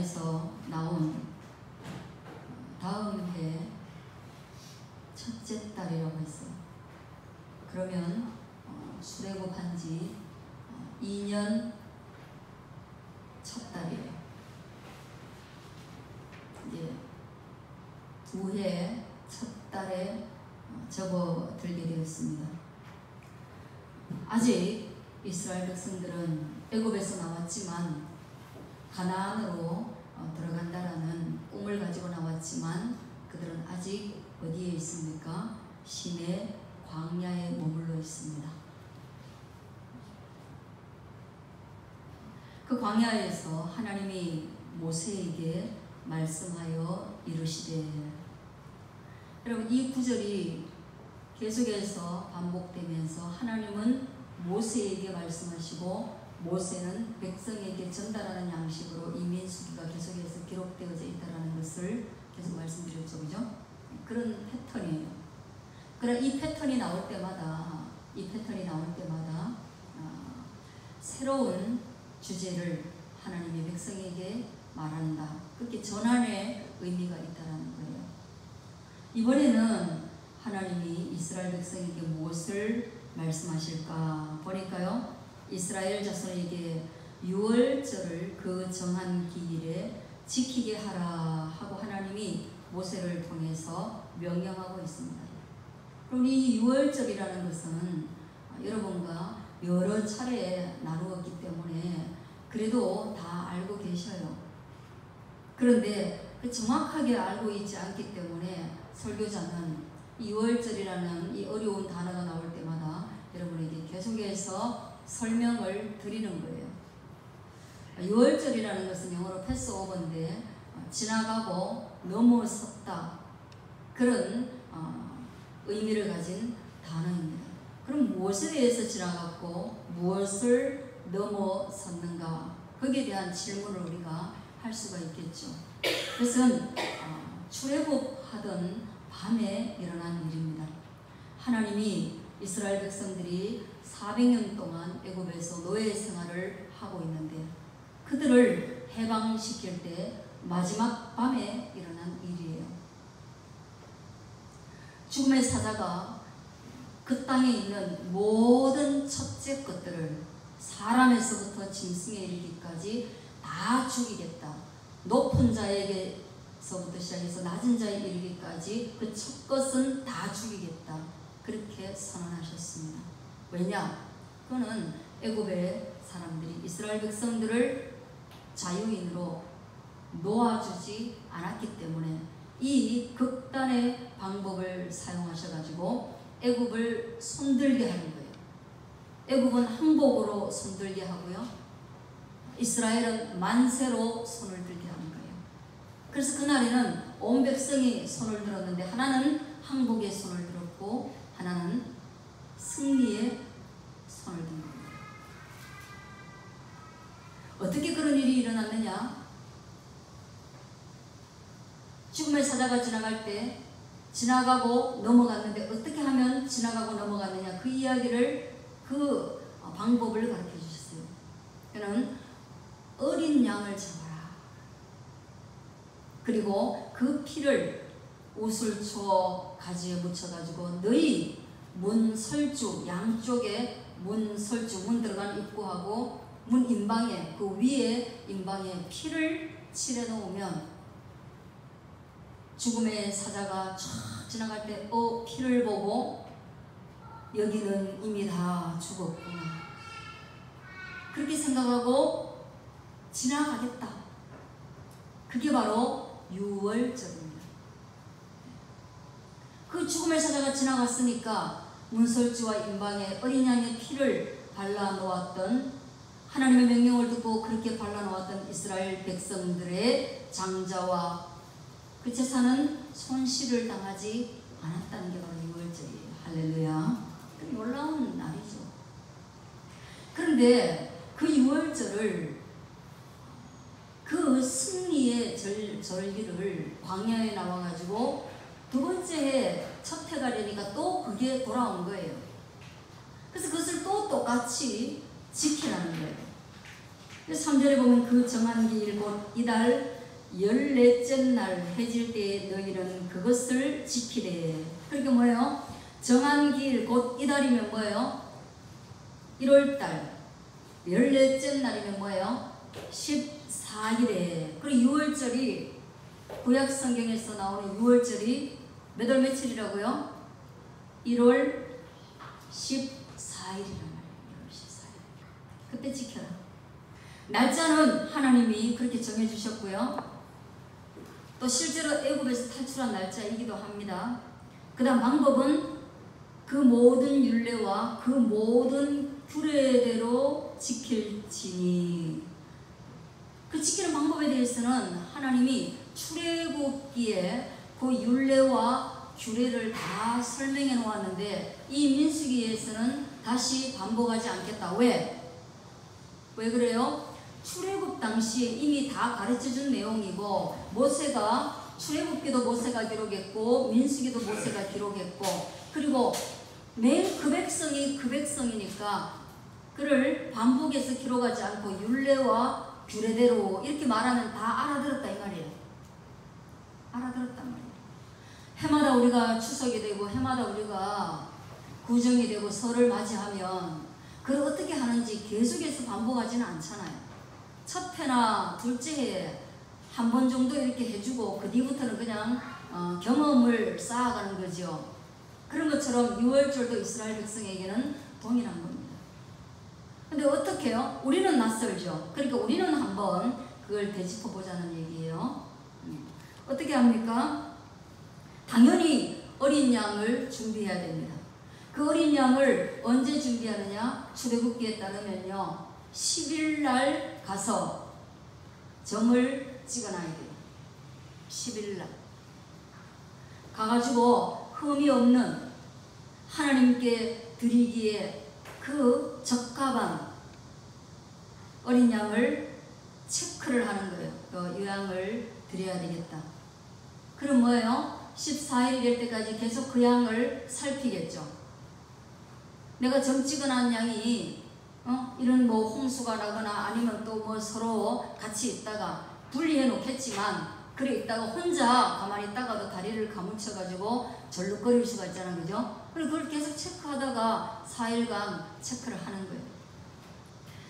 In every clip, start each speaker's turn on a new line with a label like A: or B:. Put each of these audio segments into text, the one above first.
A: 안에서 나온 다음 해 첫째 딸이라고 했어요. 그러면 수레굽한 지 2년 첫 딸이에요. 이제 2해 첫 달에 접어들게 되었습니다. 아직 이스라엘 백성들은 애굽에서 나왔지만 가나안으로 들어간다라는 꿈을 가지고 나왔지만 그들은 아직 어디에 있습니까? 시내 광야에 머물러 있습니다. 그 광야에서 하나님이 모세에게 말씀하여 이르시되, 여러분 이 구절이 계속해서 반복되면서 하나님은 모세에게 말씀하시고 모세는 백성에게 전달하는 양식으로 이 민수기가 계속해서 기록되어져 있다는 것을 계속 말씀드렸죠. 그죠? 그런 패턴이에요. 그러나 이 패턴이 나올 때마다 새로운 주제를 하나님의 백성에게 말한다. 그렇게 전환의 의미가 있다는 거예요. 이번에는 하나님이 이스라엘 백성에게 무엇을 말씀하실까 보니까요. 이스라엘 자손에게 유월절을 그 정한 기일에 지키게 하라 하고 하나님이 모세를 통해서 명령하고 있습니다. 그럼 이 유월절이라는 것은 여러분과 여러 차례 나누었기 때문에 그래도 다 알고 계셔요. 그런데 정확하게 알고 있지 않기 때문에 설교자는 유월절이라는 이 어려운 단어가 나올 때마다 여러분에게 계속해서 설명을 드리는 거예요. 유월절이라는 것은 영어로 패스오버인데 지나가고 넘어섰다, 그런 의미를 가진 단어입니다. 그럼 무엇에 대해서 지나갔고 무엇을 넘어섰는가, 거기에 대한 질문을 우리가 할 수가 있겠죠. 그것은 출애굽하던 밤에 일어난 일입니다. 하나님이 이스라엘 백성들이 400년 동안 애굽에서 노예 생활을 하고 있는데 그들을 해방시킬 때 마지막 밤에 일어난 일이에요. 죽음의 사자가 그 땅에 있는 모든 첫째 것들을 사람에서부터 짐승에 이르기까지 다 죽이겠다. 높은 자에게서부터 시작해서 낮은 자에 이르기까지 그 첫 것은 다 죽이겠다. 그렇게 선언하셨습니다. 왜냐? 그거는 애굽의 사람들이 이스라엘 백성들을 자유인으로 놓아주지 않았기 때문에 이 극단의 방법을 사용하셔가지고 애굽을 손들게 하는 거예요. 애굽은 항복으로 손들게 하고요, 이스라엘은 만세로 손을 들게 하는 거예요. 그래서 그날에는 온 백성이 손을 들었는데 하나는 항복의 손을 들었고 하나는 승리의 손을 든 겁니다. 어떻게 그런 일이 일어났느냐? 죽음의 사자가 지나갈 때 지나가고 넘어갔는데 어떻게 하면 지나가고 넘어갔느냐, 그 이야기를, 그 방법을 가르쳐 주셨어요. 그는 어린 양을 잡아라. 그리고 그 피를 우슬초 가지에 묻혀가지고 너희 문 설주, 양쪽에 문 설주, 문 들어가는 입구하고 문 임방에, 그 위에 임방에 피를 칠해 놓으면 죽음의 사자가 쫙 지나갈 때 피를 보고 여기는 이미 다 죽었구나, 그렇게 생각하고 지나가겠다. 그게 바로 유월절입니다. 그 죽음의 사자가 지나갔으니까 문설주와 임방에 어린 양의 피를 발라놓았던, 하나님의 명령을 듣고 그렇게 발라놓았던 이스라엘 백성들의 장자와 그 재산은 손실을 당하지 않았다는 게 바로 유월절이에요. 할렐루야. 놀라운 날이죠. 그런데 그 유월절을, 그 승리의 절기를 광야에 나와가지고 두 번째 해 첫 해가 되니까 또 그게 돌아온 거예요. 그래서 그것을 또 똑같이 지키라는 거예요. 3절에 보면 그 정한 기일 곧 이달 14째 날 해질 때에 너희는 그것을 지키래. 그러니까 뭐예요? 정한 기일 곧 이달이면 뭐예요? 1월달 14째 날이면 뭐예요? 14일에. 그리고 6월절이 구약 성경에서 나오는 6월절이 몇 월 며칠이라고요? 1월 14일이란 말이에요. 1월 14일. 그때 지켜라. 날짜는 하나님이 그렇게 정해주셨고요. 또 실제로 애굽에서 탈출한 날짜이기도 합니다. 그 다음 방법은 그 모든 율례와 그 모든 규례대로 지킬지니. 그 지키는 방법에 대해서는 하나님이 출애굽기에 그 율례와 규례를 다 설명해 놓았는데 이 민수기에서는 다시 반복하지 않겠다. 왜? 왜 그래요? 출애굽 당시에 이미 다 가르쳐준 내용이고, 모세가 출애굽기도 모세가 기록했고 민수기도 모세가 기록했고, 그리고 매일 그 백성이 그 백성이니까 그를 반복해서 기록하지 않고 율례와 규례대로 이렇게 말하면 다 알아들었다 이 말이에요. 알아들었단 말이에요. 해마다 우리가 추석이 되고 해마다 우리가 구정이 되고 설을 맞이하면 그걸 어떻게 하는지 계속해서 반복하지는 않잖아요. 첫 해나 둘째 해에 한 번 정도 이렇게 해주고 그 뒤부터는 그냥 경험을 쌓아가는 거죠. 그런 것처럼 6월절도 이스라엘 백성에게는 동일한 겁니다. 근데 어떻게 해요? 우리는 낯설죠. 그러니까 우리는 한번 그걸 되짚어 보자는 얘기예요. 어떻게 합니까? 당연히 어린 양을 준비해야 됩니다. 그 어린 양을 언제 준비하느냐? 출애굽기에 따르면요, 10일 날 가서 점을 찍어놔야 돼요. 10일 날 가가지고 흠이 없는 하나님께 드리기에 그 적합한 어린 양을 체크를 하는 거예요. 이 양을 드려야 되겠다. 그럼 뭐예요? 14일이 될 때까지 계속 그 양을 살피겠죠. 내가 점 찍어놓은 양이 이런 뭐 홍수가 나거나 아니면 또 뭐 서로 같이 있다가 분리해 놓겠지만, 그래 있다가 혼자 가만히 있다가도 다리를 가무쳐가지고 절룩거릴 수가 있잖아요. 그죠? 그리고 그걸 계속 체크하다가 4일간 체크를 하는 거예요.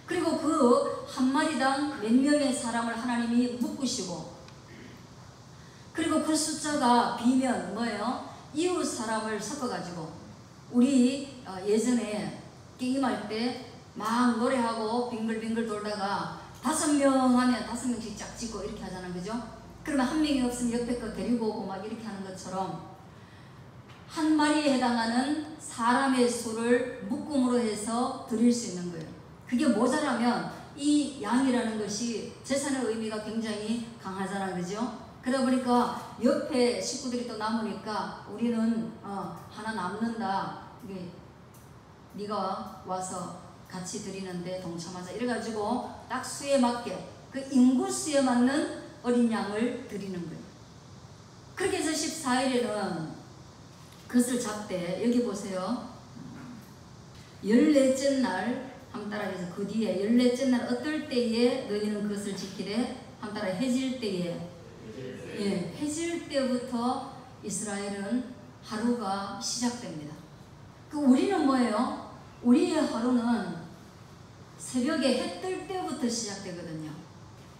A: 그리고 그 한 마리당 몇 명의 사람을 하나님이 묶으시고, 그리고 그 숫자가 비면 뭐예요? 이웃 사람을 섞어가지고, 우리 예전에 게임할 때 막 노래하고 빙글빙글 돌다가 5명 하면 5명씩 짝 찍고 이렇게 하잖아요. 그죠? 그러면 한 명이 없으면 옆에 거 데리고 오고 막 이렇게 하는 것처럼 한 마리에 해당하는 사람의 수를 묶음으로 해서 드릴 수 있는 거예요. 그게 모자라면 이 양이라는 것이 재산의 의미가 굉장히 강하잖아요. 그죠? 그러다 보니까 옆에 식구들이 또 남으니까 우리는 하나 남는다. 이게 네가 와서 같이 드리는데 동참하자. 이래가지고 딱 수에 맞게 그 인구수에 맞는 어린 양을 드리는 거예요. 그렇게 해서 14일에는 그것을 잡되, 여기 보세요. 14째 날, 한번 따라해서 그 뒤에 14째 날 어떨 때에 너희는 그것을 지키래? 한번 따라 해질 때에. 예, 해질 때부터 이스라엘은 하루가 시작됩니다. 그 우리는 뭐예요? 우리의 하루는 새벽에 해 뜰 때부터 시작되거든요.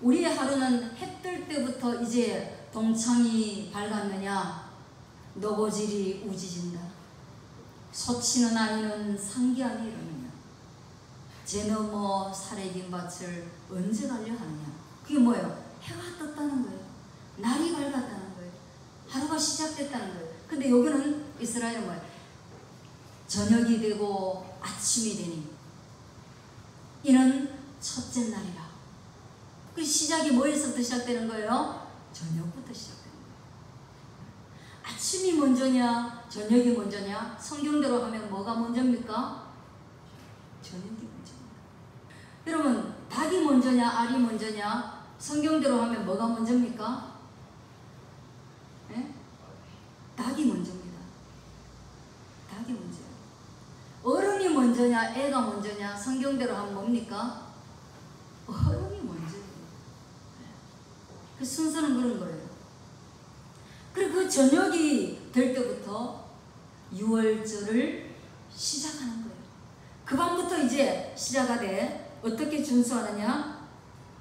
A: 우리의 하루는 해 뜰 때부터 이제 동창이 밝았느냐, 노고질이 우지진다. 소치는 아이는 상기함이 이르느냐, 제 너머 사래긴 밭을 언제 가려 하느냐. 그게 뭐예요? 해가 떴다는 거예요. 날이 밝았다는 거예요. 하루가 시작됐다는 거예요. 근데 여기는 이스라엘은 뭐예요? 저녁이 되고 아침이 되니 이는 첫째 날이라. 그 시작이 뭐에서부터 시작되는 거예요? 저녁부터 시작되는 거예요. 아침이 먼저냐 저녁이 먼저냐? 성경대로 하면 뭐가 먼저입니까? 저녁이 먼저입니다. 여러분, 닭이 먼저냐 알이 먼저냐? 성경대로 하면 뭐가 먼저입니까? 네? 닭이 먼저입니다. 닭이 먼저예요. 어른이 먼저냐 애가 먼저냐? 성경대로 하면 뭡니까? 어른 그 순서는 그런 거예요. 그리고 그 저녁이 될 때부터 유월절을 시작하는 거예요. 그 밤부터 이제 시작하되 어떻게 준수하느냐?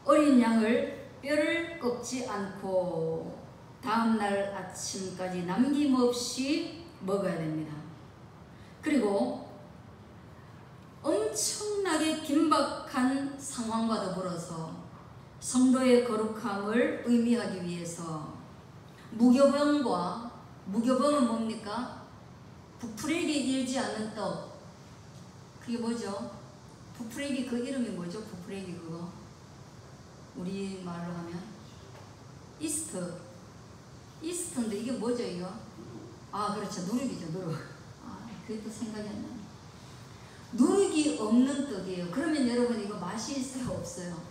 A: 어린 양을 뼈를 꺾지 않고 다음날 아침까지 남김없이 먹어야 됩니다. 그리고 엄청나게 긴박한 상황과 더불어서 성도의 거룩함을 의미하기 위해서 무교병은 뭡니까? 부풀리게 일지 않는 떡. 그게 뭐죠? 부풀리기 그 이름이 뭐죠? 부풀리기 그거 우리 말로 하면 이스트인데 이게 뭐죠 이거? 아 그렇죠, 누룩이죠, 누룩. 아 그게 또 생각이 안 나네. 누룩이 없는 떡이에요. 그러면 여러분 이거 맛이 있어요, 없어요?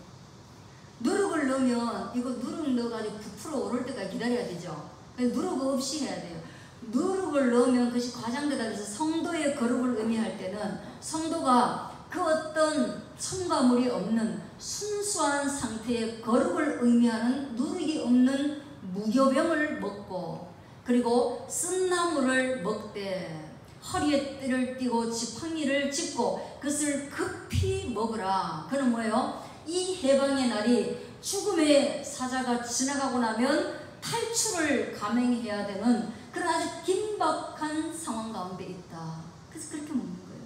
A: 누룩을 넣으면 이거 누룩 넣어가지고 부풀어 오를 때까지 기다려야 되죠. 누룩 없이 해야 돼요. 누룩을 넣으면 그것이 과장되다 해서 성도의 거룩을 의미할 때는 성도가 그 어떤 첨가물이 없는 순수한 상태의 거룩을 의미하는 누룩이 없는 무교병을 먹고, 그리고 쓴나물을 먹되 허리에 띠를 띠고 지팡이를 짚고 그것을 급히 먹으라. 그는 뭐예요? 이 해방의 날이 죽음의 사자가 지나가고 나면 탈출을 감행해야 되는 그런 아주 긴박한 상황 가운데 있다. 그래서 그렇게 먹는 거예요.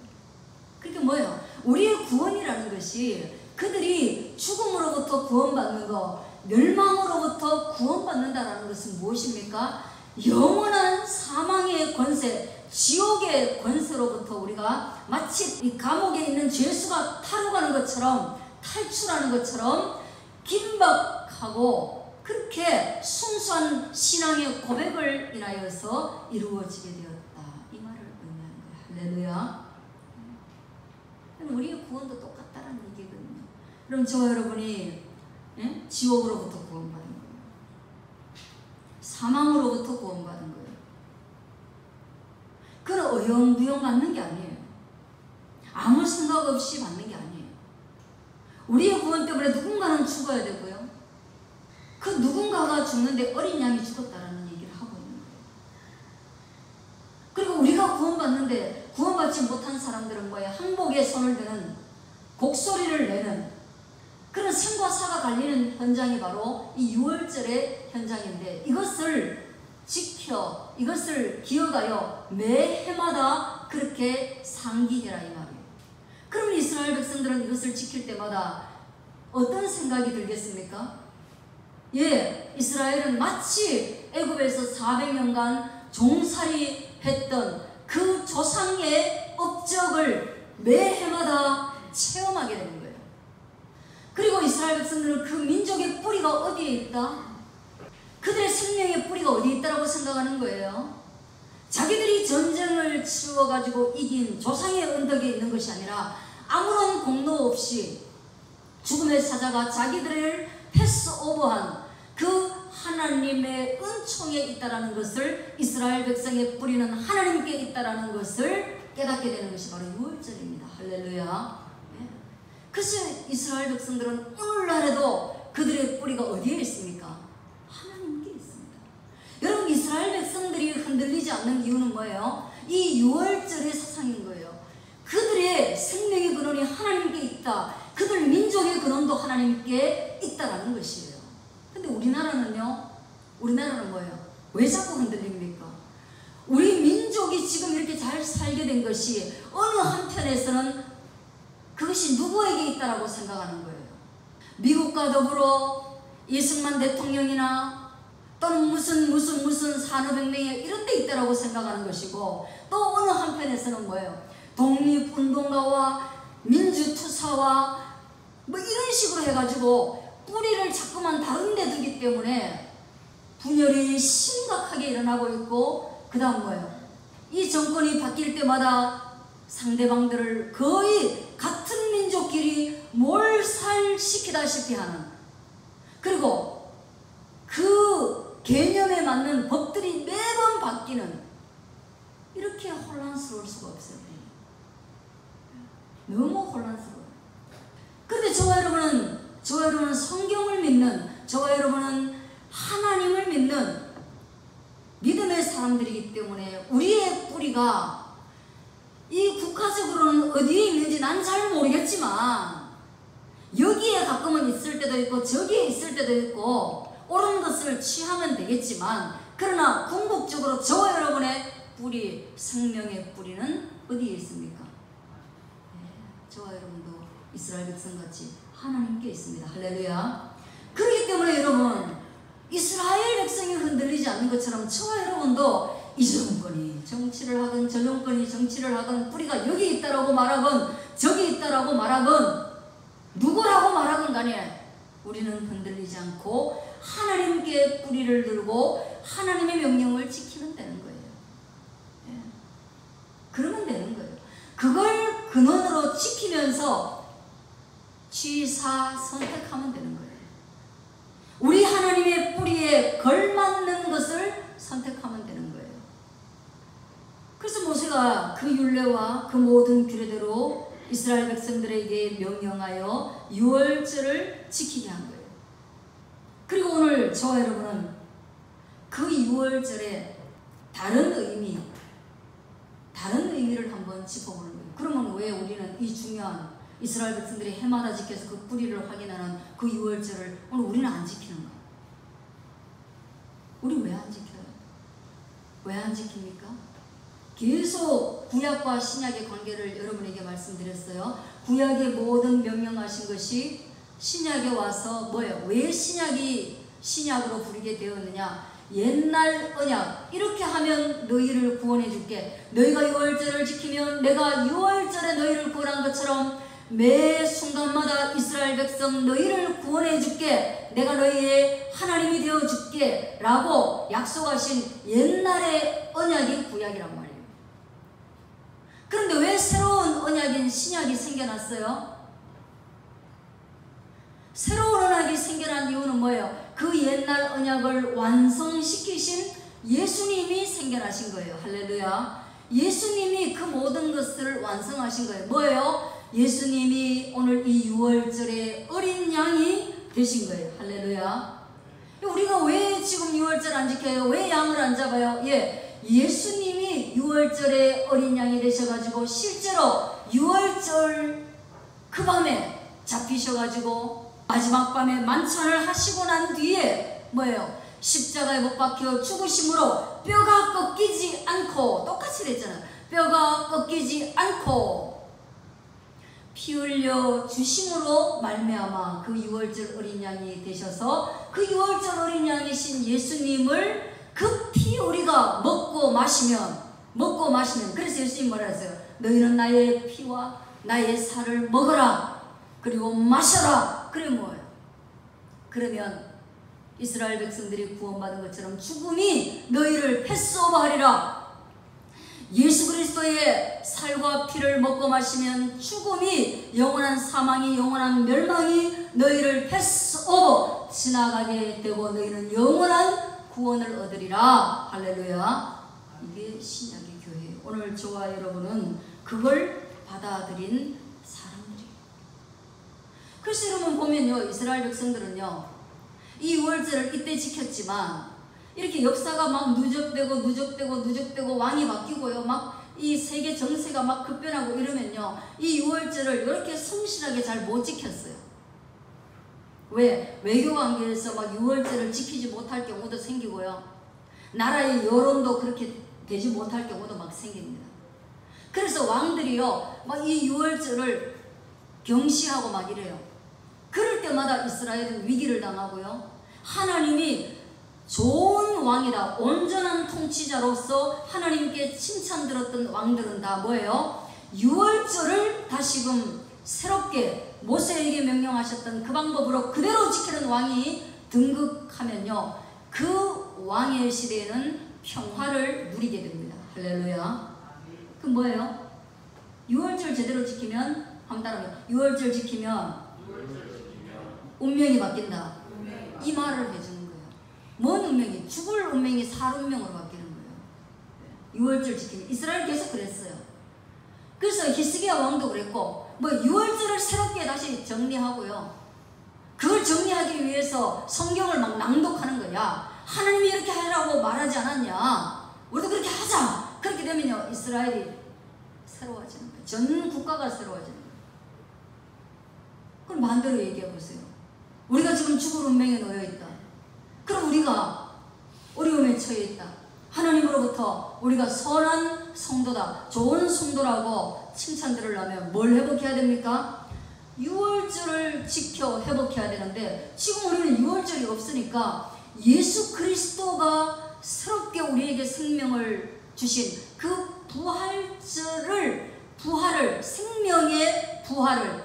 A: 그게 뭐예요? 우리의 구원이라는 것이 그들이 죽음으로부터 구원받는 것, 멸망으로부터 구원받는다는 것은 무엇입니까? 영원한 사망의 권세, 지옥의 권세로부터 우리가 마치 이 감옥에 있는 죄수가 타러 가는 것처럼, 탈출하는 것처럼 긴박하고 그렇게 순수한 신앙의 고백을 인하여서 이루어지게 되었다. 이 말을 의미하는 거예요. 할렐루야. 우리의 구원도 똑같다는 얘기거든요. 그럼 저와 여러분이 지옥으로부터 구원받은 거예요. 사망으로부터 구원받은 거예요. 그건 어영부영 받는 게 아니에요. 아무 생각 없이 받는 게 아니에요. 우리의 구원 때문에 누군가는 죽어야 되고요. 그 누군가가 죽는데 어린 양이 죽었다라는 얘기를 하고 있는 거예요. 그리고 우리가 구원받는데 구원받지 못한 사람들은 뭐예요? 항복에 손을 드는, 곡소리를 내는 그런 생과 사가 갈리는 현장이 바로 이 유월절의 현장인데, 이것을 지켜, 이것을 기억하여 매 해마다 그렇게 상기해라 이 말이에요. 그럼 이스라엘 백성들은 이것을 지킬 때마다 어떤 생각이 들겠습니까? 예, 이스라엘은 마치 애굽에서 400년간 종살이 했던 그 조상의 업적을 매 해마다 체험하게 되는 거예요. 그리고 이스라엘 백성들은 그 민족의 뿌리가 어디에 있다? 그들의 생명의 뿌리가 어디에 있다라고 생각하는 거예요. 자기들이 전쟁을 치러가지고 이긴 조상의 언덕에 있는 것이 아니라 아무런 공로 없이 죽음의 사자가 자기들을 패스오버한 그 하나님의 은총에 있다라는 것을, 이스라엘 백성의 뿌리는 하나님께 있다라는 것을 깨닫게 되는 것이 바로 유월절입니다. 할렐루야. 그래서 이스라엘 백성들은 오늘날에도 그들의 뿌리가 어디에 있습니까? 하나님께 있습니다. 여러분, 이스라엘 백성들이 흔들리지 않는 이유는 뭐예요? 이 유월절의 사상인 거예요. 그들의 생명의 근원이 하나님께 있다. 그들 민족의 근원도 하나님께 있다라는 것이에요. 근데 우리나라는요? 우리나라는 뭐예요? 왜 자꾸 흔들립니까? 우리 민족이 지금 이렇게 잘 살게 된 것이 어느 한편에서는 그것이 누구에게 있다라고 생각하는 거예요. 미국과 더불어 이승만 대통령이나 또는 무슨 산업혁명이 이런 데 있다라고 생각하는 것이고, 또 어느 한편에서는 뭐예요? 독립운동가와 민주투사와 뭐 이런 식으로 해가지고 뿌리를 자꾸만 다른 데 두기 때문에 분열이 심각하게 일어나고 있고, 그 다음 뭐예요? 이 정권이 바뀔 때마다 상대방들을 거의 같은 민족끼리 몰살시키다시피 하는, 그리고 그 개념에 맞는 법들이 매번 바뀌는, 이렇게 혼란스러울 수가 없어요. 너무 혼란스러워요. 그런데 저와 여러분은 성경을 믿는, 저와 여러분은 하나님을 믿는 믿음의 사람들이기 때문에 우리의 뿌리가 이 국가적으로는 어디에 있는지 난 잘 모르겠지만 여기에 가끔은 있을 때도 있고 저기에 있을 때도 있고 옳은 것을 취하면 되겠지만, 그러나 궁극적으로 저와 여러분의 뿌리, 생명의 뿌리는 어디에 있습니까? 저와 여러분도 이스라엘 백성같이 하나님께 있습니다. 할렐루야. 그렇기 때문에 여러분, 이스라엘 백성이 흔들리지 않는 것처럼 저와 여러분도 이 정권이 정치를 하건 저 정권이 정치를 하건 뿌리가 여기 있다라고 말하건 저기 있다라고 말하건 누구라고 말하건 간에 우리는 흔들리지 않고 하나님께 뿌리를 들고 하나님의 명령을 지키면 되는 거예요. 예. 그러면 되는 거예요. 그걸 근원으로 지키면서 취사 선택하면 되는 거예요. 우리 하나님의 뿌리에 걸맞는 것을 선택하면 되는 거예요. 그래서 모세가 그 율례와 그 모든 규례대로 이스라엘 백성들에게 명령하여 유월절을 지키게 한 거예요. 그리고 오늘 저와 여러분은 그 유월절의 다른 의미를 한번 짚어보는 거예요. 그러면 왜 우리는 이 중요한 이스라엘 백성들이 해마다 지켜서 그 뿌리를 확인하는 그 유월절을 오늘 우리는 안 지키는가? 우리 왜 안 지켜요? 왜 안 지킵니까? 계속 구약과 신약의 관계를 여러분에게 말씀드렸어요. 구약의 모든 명령하신 것이 신약에 와서 뭐예요? 왜 신약이 신약으로 부르게 되었느냐? 옛날 언약, 이렇게 하면 너희를 구원해 줄게. 너희가 유월절을 지키면 내가 유월절에 너희를 구원한 것처럼 매 순간마다 이스라엘 백성 너희를 구원해 줄게. 내가 너희의 하나님이 되어 줄게 라고 약속하신 옛날의 언약이 구약이란 말이에요. 그런데 왜 새로운 언약인 신약이 생겨났어요? 새로운 언약이 생겨난 이유는 뭐예요? 그 옛날 언약을 완성시키신 예수님이 생겨나신 거예요. 할렐루야. 예수님이 그 모든 것을 완성하신 거예요. 뭐예요? 예수님이 오늘 이 유월절의 어린 양이 되신 거예요. 할렐루야. 우리가 왜 지금 유월절 안 지켜요? 왜 양을 안 잡아요? 예수님이 유월절의 어린 양이 되셔가지고 실제로 유월절 그 밤에 잡히셔가지고 마지막 밤에 만찬을 하시고 난 뒤에 뭐예요? 십자가에 못 박혀 죽으심으로 뼈가 꺾이지 않고, 똑같이 됐잖아요. 뼈가 꺾이지 않고 피 흘려 주심으로 말미암아 그 유월절 어린 양이 되셔서 그 유월절 어린 양이신 예수님을 그 피 우리가 먹고 마시면 그래서 예수님 뭐라 했어요? 너희는 나의 피와 나의 살을 먹어라 그리고 마셔라. 그래 뭐예요? 그러면 이스라엘 백성들이 구원받은 것처럼 죽음이 너희를 패스오버하리라. 예수 그리스도의 살과 피를 먹고 마시면 죽음이, 영원한 사망이, 영원한 멸망이 너희를 패스오버 지나가게 되고 너희는 영원한 구원을 얻으리라. 할렐루야. 이게 신약의 교회예요. 오늘 저와 여러분은 그걸 받아들인 사람들이에요. 그래서 여러분 보면요, 이스라엘 백성들은요 이 유월절을 이때 지켰지만 이렇게 역사가 막 누적되고 왕이 바뀌고요, 막 이 세계 정세가 막 급변하고 이러면요 이 유월절을 이렇게 성실하게 잘 못 지켰어요. 왜? 외교관계에서 막 유월절을 지키지 못할 경우도 생기고요, 나라의 여론도 그렇게 되지 못할 경우도 막 생깁니다. 그래서 왕들이요 막 이 유월절을 경시하고 막 이래요. 그럴 때마다 이스라엘은 위기를 당하고요, 하나님이 좋은 왕이다, 온전한 통치자로서 하나님께 칭찬 들었던 왕들은 다 뭐예요? 유월절을 다시금 새롭게 모세에게 명령하셨던 그 방법으로 그대로 지키는 왕이 등극하면요 그 왕의 시대에는 평화를 누리게 됩니다. 할렐루야. 그 뭐예요? 유월절 제대로 지키면, 한번 따라해요. 유월절 지키면 운명이 바뀐다. 이 말을 해주는 거예요. 뭔 운명이? 죽을 운명이 살 운명으로 바뀌는 거예요. 유월절 지키면. 이스라엘 계속 그랬어요. 그래서 히스기야 왕도 그랬고, 뭐 유월절을 새롭게 다시 정리하고요, 그걸 정리하기 위해서 성경을 막 낭독하는 거야. 하나님이 이렇게 하라고 말하지 않았냐? 우리도 그렇게 하자. 그렇게 되면요, 이스라엘이 새로워지는 거예요. 전 국가가 새로워지는 거예요. 그럼 반대로 얘기해 보세요. 우리가 지금 죽을 운명에 놓여 있다. 그럼 우리가 어려움에 처해 있다. 하나님으로부터 우리가 선한 성도다, 좋은 성도라고 칭찬 들으려면 뭘 회복해야 됩니까? 유월절을 지켜 회복해야 되는데 지금 우리는 유월절이 없으니까 예수 그리스도가 새롭게 우리에게 생명을 주신 그 부활을 생명의 부활을,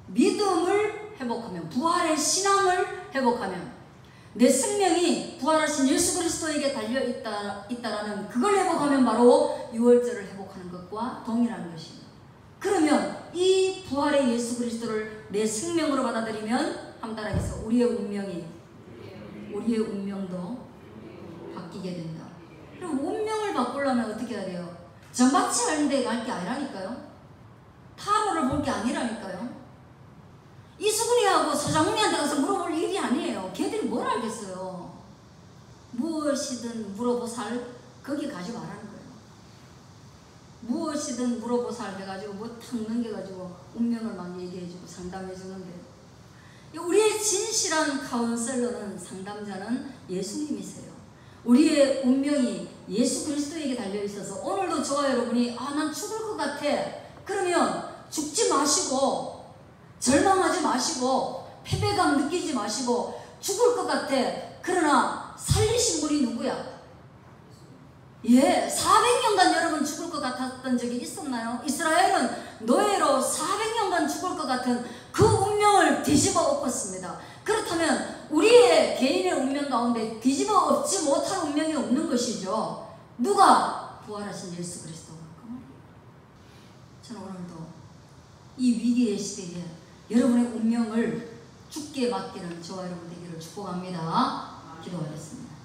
A: 믿음을 회복하면, 부활의 신앙을 회복하면 내 생명이 부활하신 예수 그리스도에게 달려있다라는 그걸 회복하면 바로 유월절을 회복하는 것과 동일한 것입니다. 그러면 이 부활의 예수 그리스도를 내 생명으로 받아들이면 한번 따라해서 우리의 운명도 바뀌게 된다. 그럼 운명을 바꾸려면 어떻게 해야 돼요? 전밭이 하는 데 갈 게 아니라니까요. 타로를 볼 게 아니라니까요. 이수근이하고 서장훈이한테 가서 물어볼 일이 아니에요. 걔들이 뭘 알겠어요. 무엇이든 물어보살 거기 가지 말라는 거예요. 무엇이든 물어보살 해가지고 뭐 탁 넘겨가지고 운명을 막 얘기해주고 상담해주는데, 우리의 진실한 카운셀러는, 상담자는 예수님이세요. 우리의 운명이 예수 그리스도에게 달려있어서 오늘도 저와 여러분이 난 죽을 것 같아. 그러면 죽지 마시고, 절망하지 마시고, 패배감 느끼지 마시고, 죽을 것 같아. 그러나 살리신 분이 누구야? 400년간 여러분 죽을 것 같았던 적이 있었나요? 이스라엘은 노예로 400년간 죽을 것 같은 그 운명을 뒤집어 엎었습니다. 그렇다면 우리의 개인의 운명 가운데 뒤집어 엎지 못할 운명이 없는 것이죠. 누가? 부활하신 예수 그리스도가. 저는 오늘도 이 위기의 시대에 여러분의 운명을 주께 맡기는 저와 여러분 되기를 축복합니다. 기도하겠습니다.